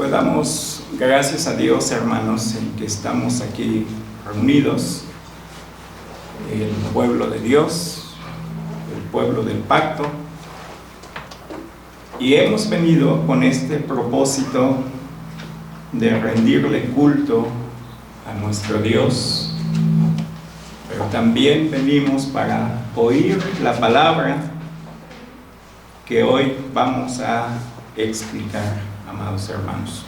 Pues damos gracias a Dios, hermanos, en que estamos aquí reunidos, el pueblo de Dios, el pueblo del pacto, y hemos venido con este propósito de rendirle culto a nuestro Dios, pero también venimos para oír la palabra que hoy vamos a explicar, amados hermanos.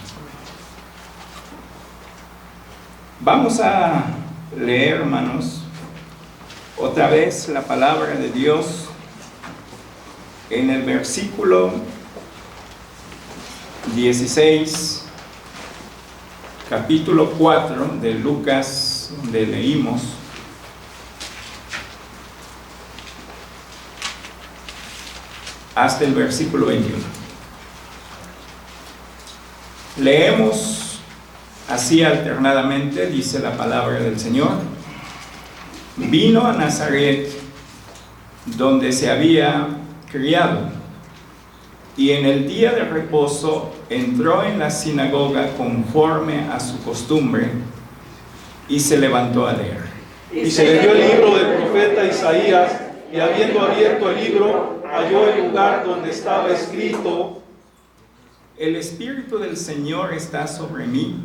Vamos a leer, hermanos, otra vez la palabra de Dios en el versículo 16, capítulo 4 de Lucas, donde leímos: hasta el versículo 21. Leemos así alternadamente, dice la palabra del Señor. Vino a Nazaret, donde se había criado, y en el día de reposo entró en la sinagoga conforme a su costumbre, y se levantó a leer. Y se le dio el libro del profeta Isaías, y habiendo abierto el libro, halló el lugar donde estaba escrito: El Espíritu del Señor está sobre mí,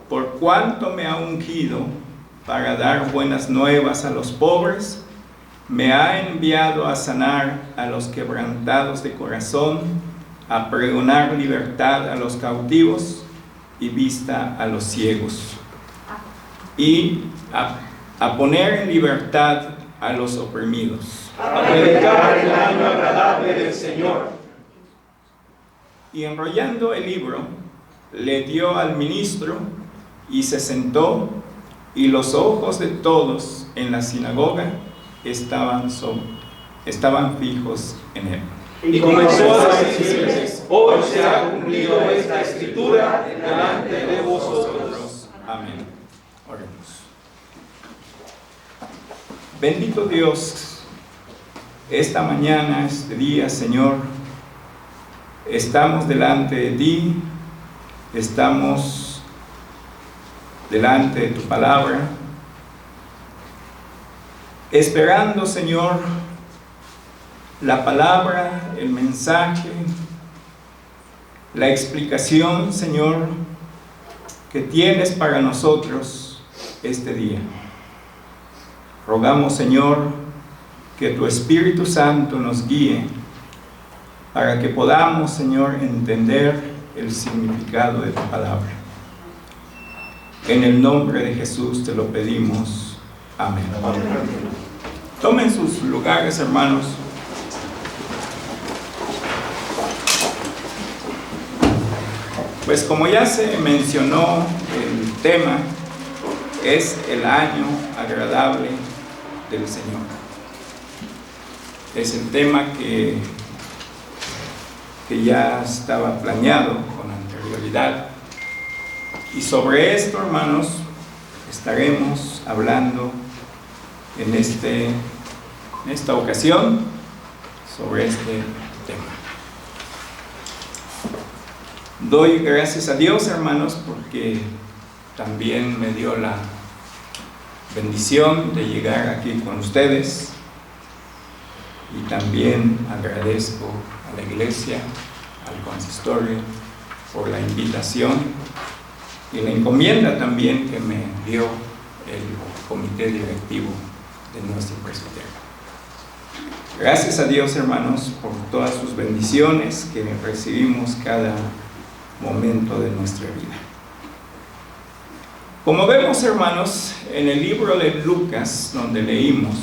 por cuanto me ha ungido para dar buenas nuevas a los pobres, me ha enviado a sanar a los quebrantados de corazón, a pregonar libertad a los cautivos y vista a los ciegos, y a poner en libertad a los oprimidos, a predicar el año agradable del Señor. Y enrollando el libro, le dio al ministro y se sentó, y los ojos de todos en la sinagoga estaban fijos en él. Y comenzó a decirles: hoy se ha cumplido esta escritura delante de vosotros. Amén. Oremos. Bendito Dios, esta mañana, este día, Señor, estamos delante de ti, estamos delante de tu palabra, esperando, Señor, la palabra, el mensaje, la explicación, Señor, que tienes para nosotros este día. Rogamos, Señor, que tu Espíritu Santo nos guíe para que podamos, Señor, entender el significado de tu palabra. En el nombre de Jesús te lo pedimos. Amén. Amén. Tomen sus lugares, hermanos. Pues como ya se mencionó, el tema es el año agradable del Señor. Es el tema que ya estaba planeado con anterioridad. Y sobre esto, hermanos, estaremos hablando en esta ocasión sobre este tema. Doy gracias a Dios, hermanos, porque también me dio la bendición de llegar aquí con ustedes, y también agradezco a la iglesia, al consistorio, por la invitación y la encomienda también que me dio el comité directivo de nuestro presbiterio. Gracias a Dios, hermanos, por todas sus bendiciones que recibimos cada momento de nuestra vida. Como vemos, hermanos, en el libro de Lucas, donde leímos,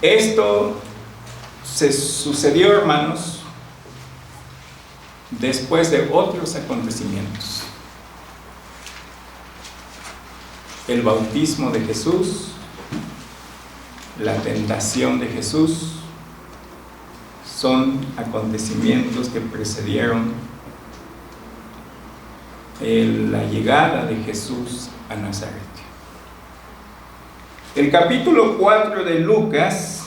esto se sucedió, hermanos, después de otros acontecimientos. El bautismo de Jesús, la tentación de Jesús, son acontecimientos que precedieron la llegada de Jesús a Nazaret. El capítulo 4 de Lucas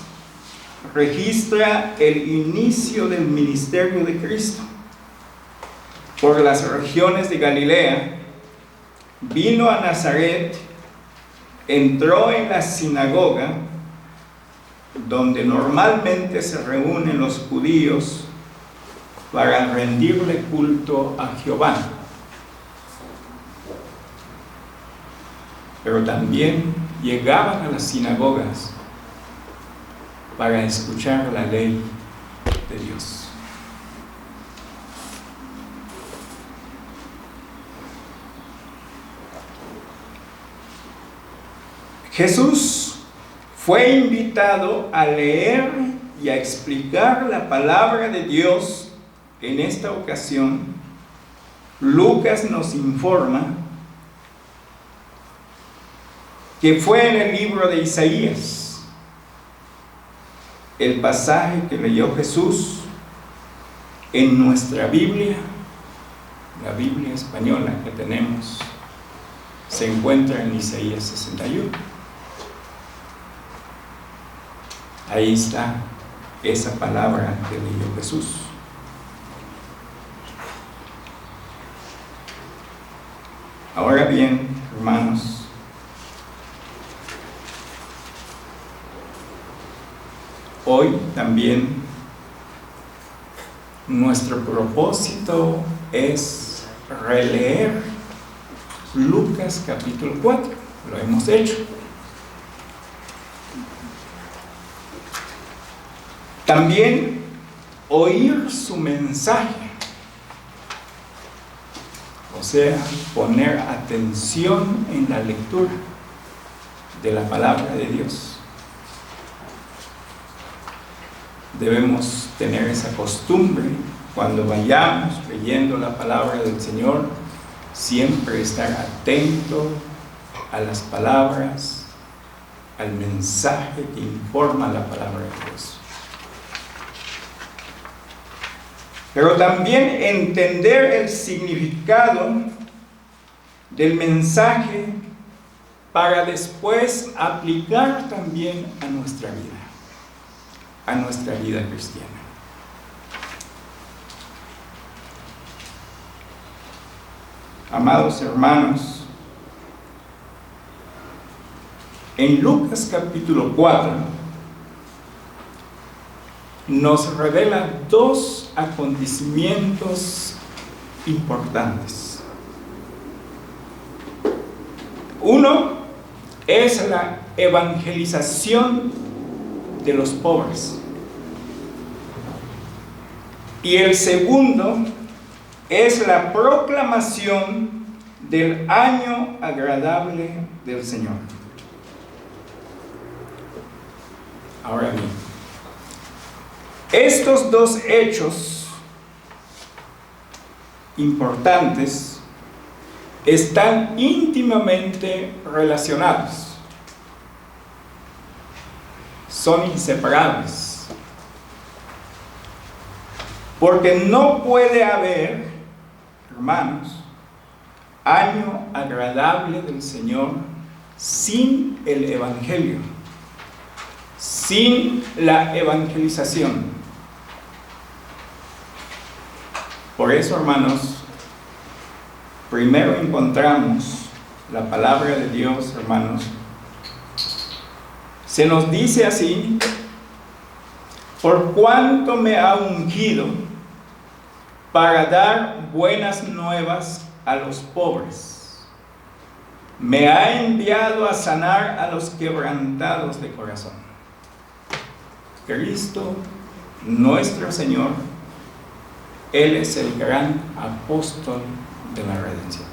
registra el inicio del ministerio de Cristo. Por las regiones de Galilea, vino a Nazaret, entró en la sinagoga, donde normalmente se reúnen los judíos para rendirle culto a Jehová. Pero también llegaban a las sinagogas para escuchar la ley de Dios. Jesús fue invitado a leer y a explicar la palabra de Dios. En esta ocasión, Lucas nos informa que fue en el libro de Isaías, el pasaje que leyó Jesús en nuestra Biblia, la Biblia española que tenemos, se encuentra en Isaías 61. Ahí está esa palabra que leyó Jesús. Ahora bien, hermanos, hoy también nuestro propósito es releer Lucas capítulo 4. Lo hemos hecho. También oír su mensaje, o sea, poner atención en la lectura de la palabra de Dios. Debemos tener esa costumbre cuando vayamos leyendo la palabra del Señor, siempre estar atento a las palabras, al mensaje que informa la palabra de Dios. Pero también entender el significado del mensaje para después aplicar también a nuestra vida cristiana. Amados hermanos, en Lucas capítulo 4 nos revela dos acontecimientos importantes. Uno es la evangelización de los pobres. Y el segundo es la proclamación del año agradable del Señor. Ahora bien, estos dos hechos importantes están íntimamente relacionados. Son inseparables. Porque no puede haber, hermanos, año agradable del Señor sin el Evangelio, sin la evangelización. Por eso, hermanos, primero encontramos la palabra de Dios, hermanos. Se nos dice así: por cuanto me ha ungido para dar buenas nuevas a los pobres, me ha enviado a sanar a los quebrantados de corazón. Cristo, nuestro Señor, Él es el gran apóstol de la redención,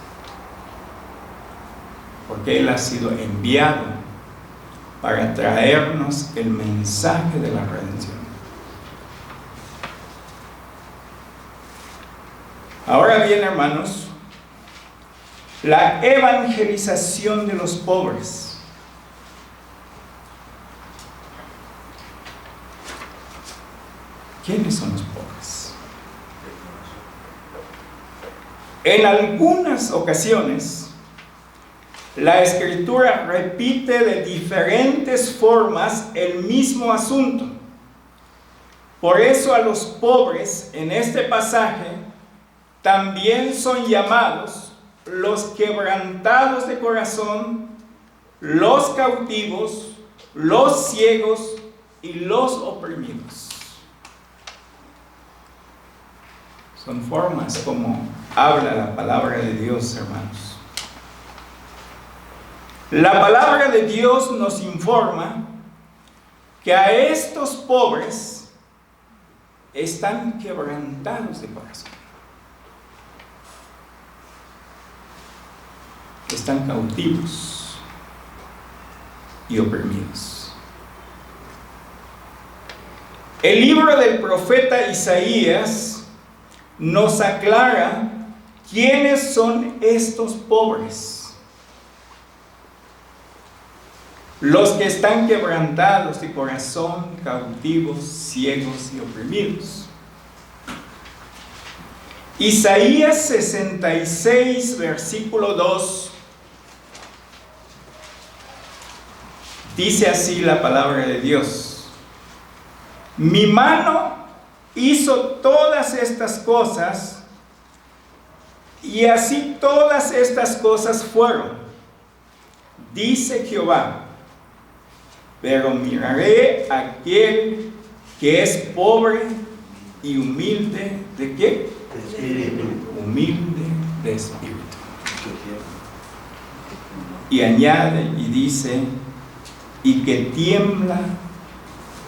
porque Él ha sido enviado para traernos el mensaje de la redención. Ahora bien, hermanos, la evangelización de los pobres. ¿Quiénes son los pobres? En algunas ocasiones, la Escritura repite de diferentes formas el mismo asunto. Por eso a los pobres en este pasaje también son llamados los quebrantados de corazón, los cautivos, los ciegos y los oprimidos. Son formas como habla la palabra de Dios, hermanos. La palabra de Dios nos informa que a estos pobres están quebrantados de corazón. Están cautivos y oprimidos. El libro del profeta Isaías nos aclara quiénes son estos pobres. Los que están quebrantados de corazón, cautivos, ciegos y oprimidos. Isaías 66, versículo 2, dice así la palabra de Dios: mi mano hizo todas estas cosas, y así todas estas cosas fueron, dice Jehová. Pero miraré a aquel que es pobre y humilde, ¿de qué? De espíritu. Humilde de espíritu. Y añade y dice, y que tiembla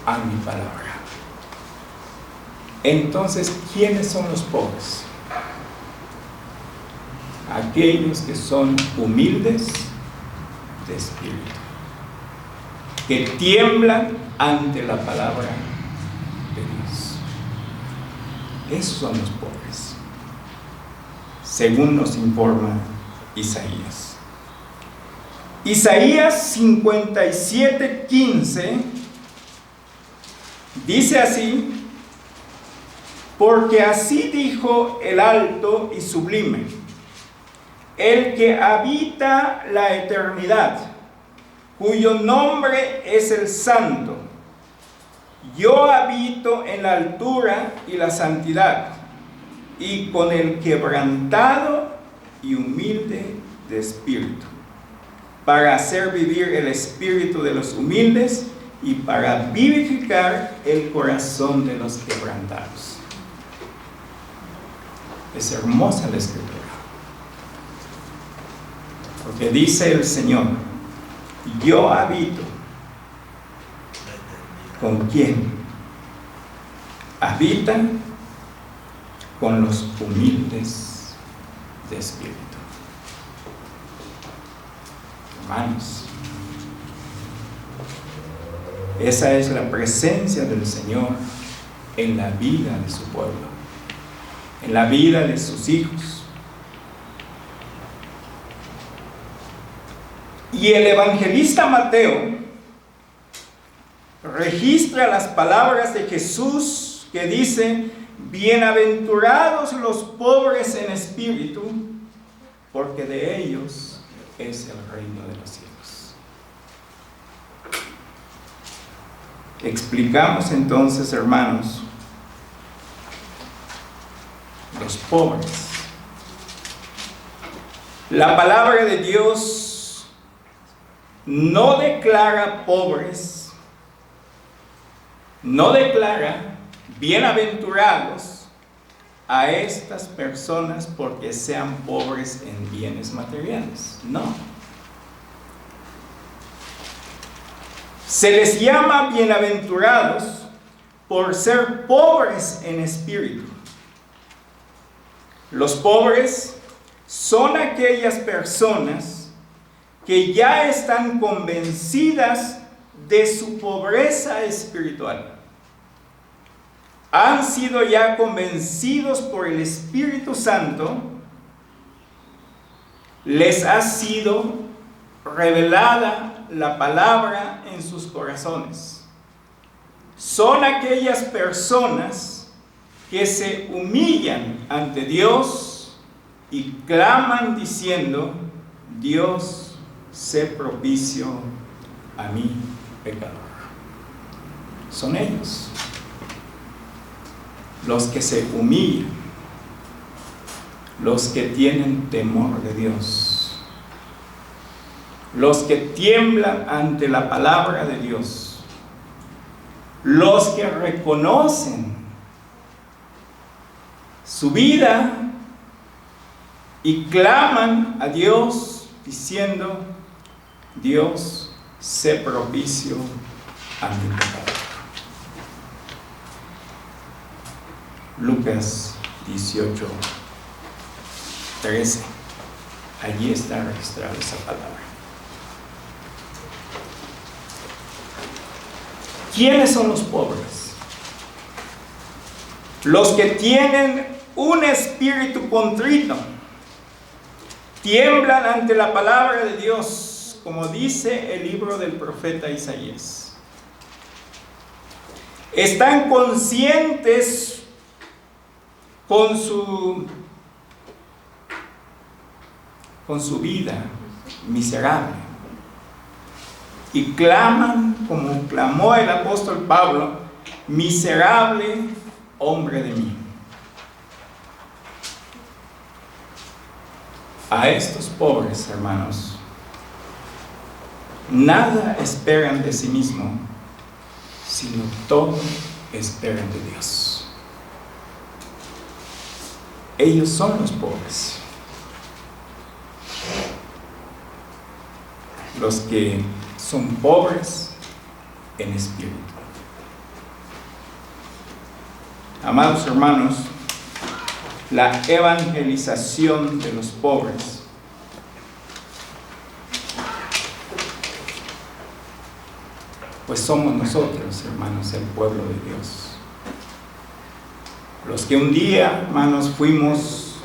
a mi palabra. Entonces, ¿quiénes son los pobres? Aquellos que son humildes de espíritu, que tiemblan ante la palabra de Dios. Esos son los pobres, según nos informa Isaías. Isaías 57:15 dice así: porque así dijo el alto y sublime, el que habita la eternidad, cuyo nombre es el Santo. Yo habito en la altura y la santidad, y con el quebrantado y humilde de espíritu, para hacer vivir el espíritu de los humildes y para vivificar el corazón de los quebrantados. Es hermosa la escritura, porque dice el Señor: yo habito. ¿Con quién? Habitan con los humildes de espíritu. Hermanos, esa es la presencia del Señor en la vida de su pueblo, en la vida de sus hijos. Y el evangelista Mateo registra las palabras de Jesús que dice: bienaventurados los pobres en espíritu, porque de ellos es el reino de los cielos. Explicamos entonces, hermanos, los pobres. La palabra de Dios no declara pobres, no declara bienaventurados a estas personas porque sean pobres en bienes materiales. No. Se les llama bienaventurados por ser pobres en espíritu. Los pobres son aquellas personas que ya están convencidas de su pobreza espiritual. Han sido ya convencidos por el Espíritu Santo, les ha sido revelada la palabra en sus corazones. Son aquellas personas que se humillan ante Dios y claman diciendo: Dios, sé propicio a mí, pecador. Son ellos. los que se humillan, los que tienen temor de Dios, los que tiemblan ante la palabra de Dios, los que reconocen su vida y claman a Dios diciendo: Dios, sé propicio a mi pecado. Lucas 18:13. Allí está registrada esa palabra. ¿Quiénes son los pobres? Los que tienen un espíritu contrito, tiemblan ante la palabra de Dios, como dice el libro del profeta Isaías. Están conscientes con su vida miserable y claman como clamó el apóstol Pablo: miserable hombre de mí. A estos pobres hermanos, nada esperan de sí mismos, sino todo esperan de Dios. Ellos son los pobres, los que son pobres en espíritu. Amados hermanos, la evangelización de los pobres pues somos nosotros, hermanos, el pueblo de Dios, los que un día, hermanos, fuimos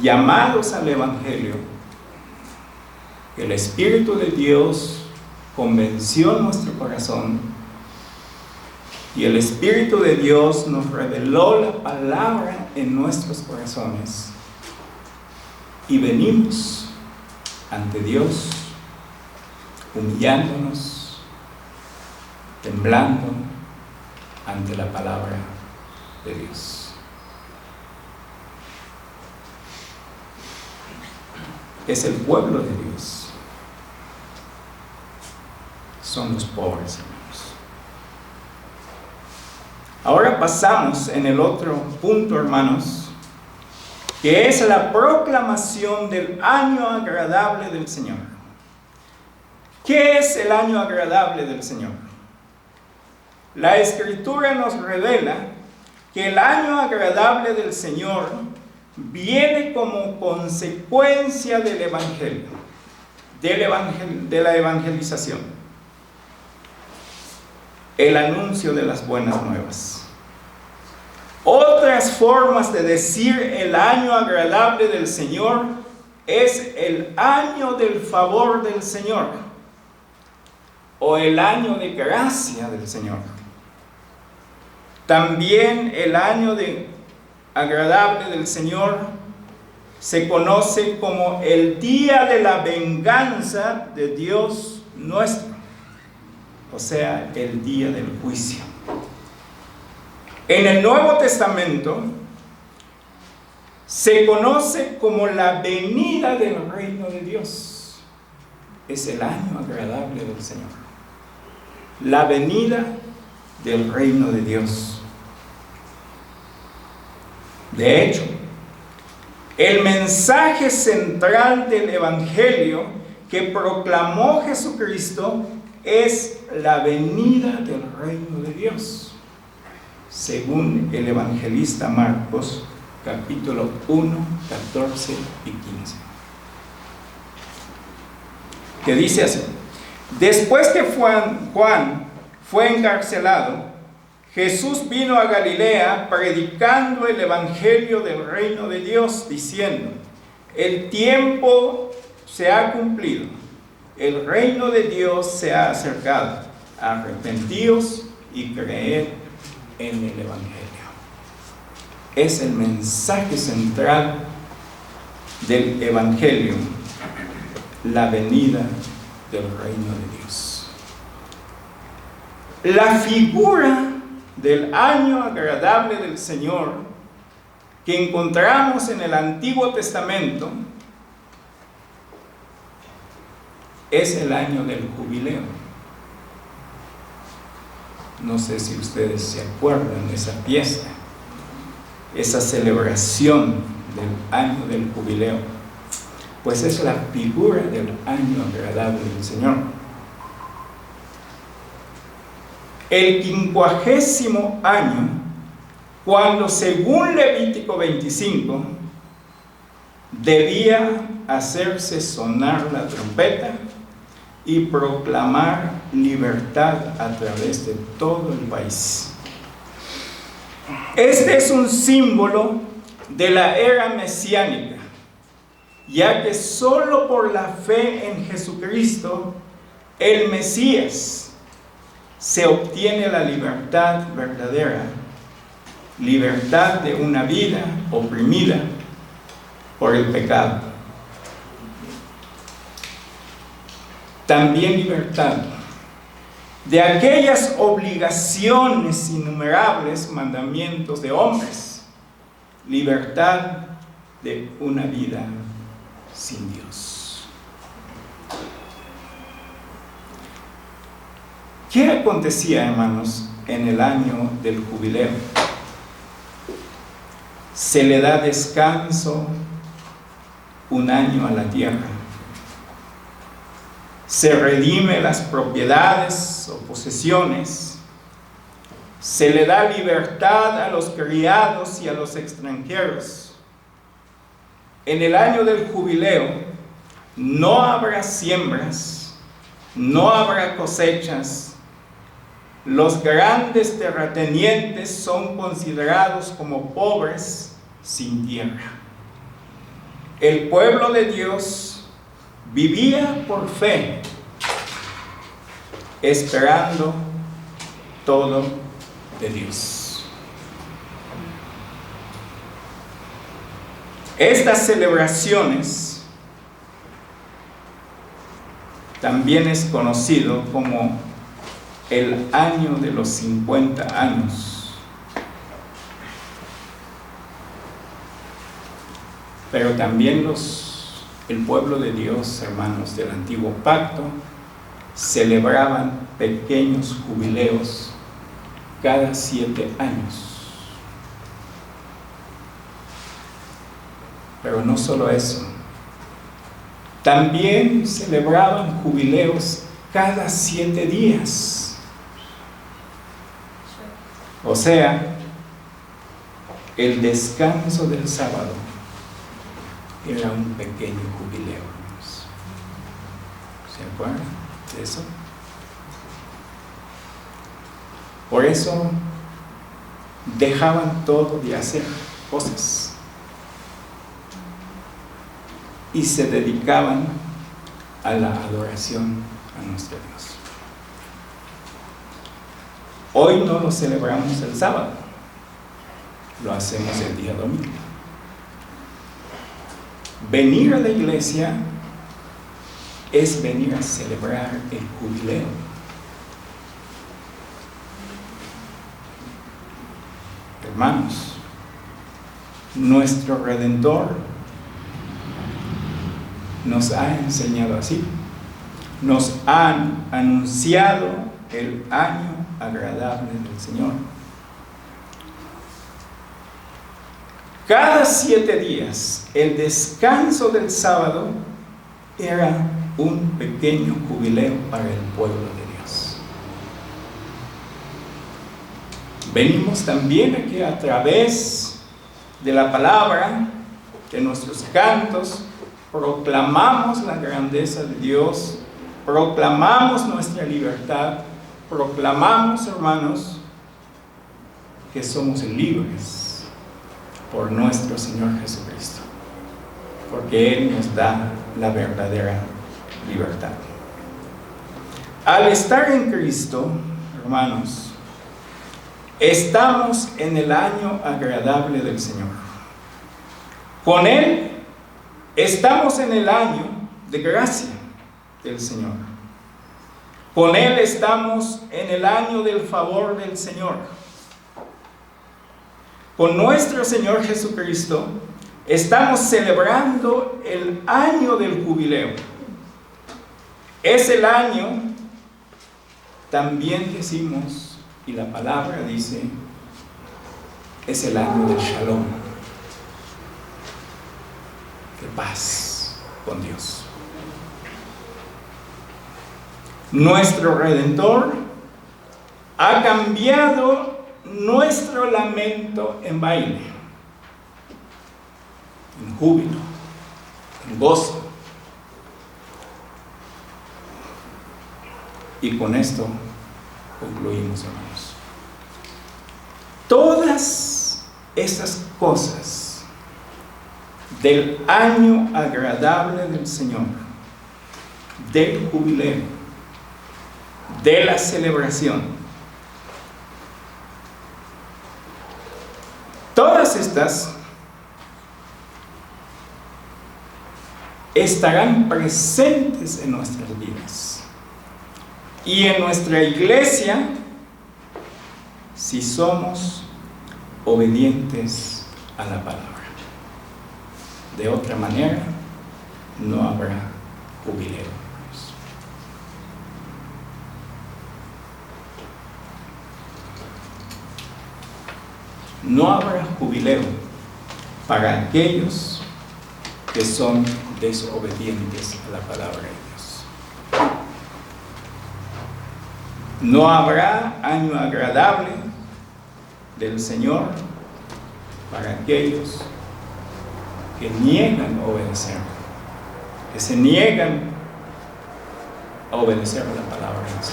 llamados al evangelio. El Espíritu de Dios convenció nuestro corazón y el Espíritu de Dios nos reveló la palabra en nuestros corazones, y venimos ante Dios humillándonos, temblando ante la palabra de Dios. Es el pueblo de Dios. Son los pobres, hermanos. Ahora pasamos en el otro punto, hermanos, que es la proclamación del año agradable del Señor. ¿Qué es el año agradable del Señor? La Escritura nos revela que el año agradable del Señor viene como consecuencia del Evangelio, de la evangelización, el anuncio de las buenas nuevas. Otras formas de decir el año agradable del Señor es el año del favor del Señor o el año de gracia del Señor. También el año agradable del Señor se conoce como el día de la venganza de Dios nuestro, o sea, el día del juicio. En el Nuevo Testamento se conoce como la venida del reino de Dios. Es el año agradable del Señor. La venida del reino de Dios. De hecho, el mensaje central del Evangelio que proclamó Jesucristo es la venida del reino de Dios, según el evangelista Marcos, capítulo 1, 14 y 15. Que dice así: después que Juan fue encarcelado, Jesús vino a Galilea predicando el evangelio del reino de Dios, diciendo: el tiempo se ha cumplido, el reino de Dios se ha acercado, arrepentíos y creed en el evangelio. Es el mensaje central del evangelio, la venida del reino de Dios. La figura del año agradable del Señor que encontramos en el Antiguo Testamento es el año del jubileo. No sé si ustedes se acuerdan de esa fiesta, esa celebración del año del jubileo. Pues es la figura del año agradable del Señor. El 50º año, cuando según Levítico 25 debía hacerse sonar la trompeta y proclamar libertad a través de todo el país. Este es un símbolo de la era mesiánica, ya que solo por la fe en Jesucristo, el Mesías, se obtiene la libertad verdadera, libertad de una vida oprimida por el pecado. También libertad de aquellas obligaciones innumerables, mandamientos de hombres, libertad de una vida sin Dios. ¿Qué acontecía, hermanos, en el año del jubileo? Se le da descanso un año a la tierra. Se redime las propiedades o posesiones. Se le da libertad a los criados y a los extranjeros. En el año del jubileo no habrá siembras, no habrá cosechas. Los grandes terratenientes son considerados como pobres sin tierra. El pueblo de Dios vivía por fe, esperando todo de Dios. Estas celebraciones también es conocido como el año de los 50 años. Pero también el pueblo de Dios, hermanos del antiguo pacto, celebraban pequeños jubileos cada 7 años. Pero no solo eso, también celebraban jubileos cada 7 días. O sea, el descanso del sábado era un pequeño jubileo. ¿Se acuerdan de eso? Por eso dejaban todo de hacer cosas y se dedicaban a la adoración a nuestro Dios. Hoy no lo celebramos el sábado, lo hacemos el día domingo. Venir a la iglesia es venir a celebrar el jubileo. Hermanos, nuestro Redentor nos ha enseñado así. Nos han anunciado el año agradable del Señor. Cada 7 días, el descanso del sábado era un pequeño jubileo para el pueblo de Dios. Venimos también aquí a través de la palabra, de nuestros cantos, proclamamos la grandeza de Dios, proclamamos nuestra libertad, proclamamos, hermanos, que somos libres por nuestro Señor Jesucristo, porque Él nos da la verdadera libertad. Al estar en Cristo, hermanos, estamos en el año agradable del Señor. Con Él estamos en el año de gracia del Señor. Con Él estamos en el año del favor del Señor. con nuestro Señor Jesucristo, estamos celebrando el año del jubileo. Es el año, también decimos, y la palabra dice, es el año del Shalom, de paz con Dios. Nuestro Redentor ha cambiado nuestro lamento en baile, en júbilo, en gozo. Y con esto concluimos, hermanos. Todas esas cosas del año agradable del Señor, del jubileo, de la celebración, todas estas estarán presentes en nuestras vidas y en nuestra iglesia si somos obedientes a la palabra. De otra manera, no habrá jubileo. No habrá jubileo para aquellos que son desobedientes a la palabra de Dios. No habrá año agradable del Señor para aquellos que niegan obedecer, que se niegan a obedecer la palabra de Dios.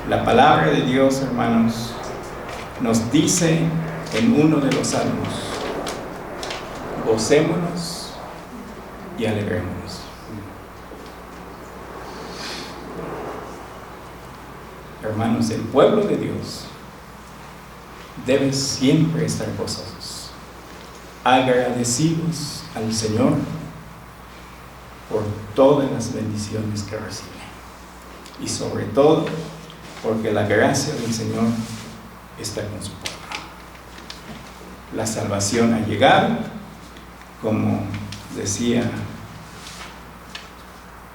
La palabra de Dios, hermanos, nos dice en uno de los salmos: gocémonos y alegrémonos. Hermanos, el pueblo de Dios debe siempre estar gozosos, agradecidos al Señor por todas las bendiciones que recibe, y sobre todo porque la gracia del Señor está con su pueblo. La salvación ha llegado, como decía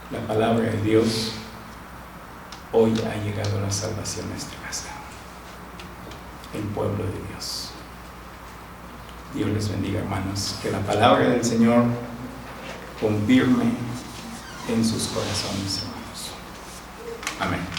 la palabra de Dios. Hoy ha llegado la salvación a nuestra casa, el pueblo de Dios. Dios les bendiga, hermanos. Que la palabra del Señor confirme en sus corazones, hermanos. Amén.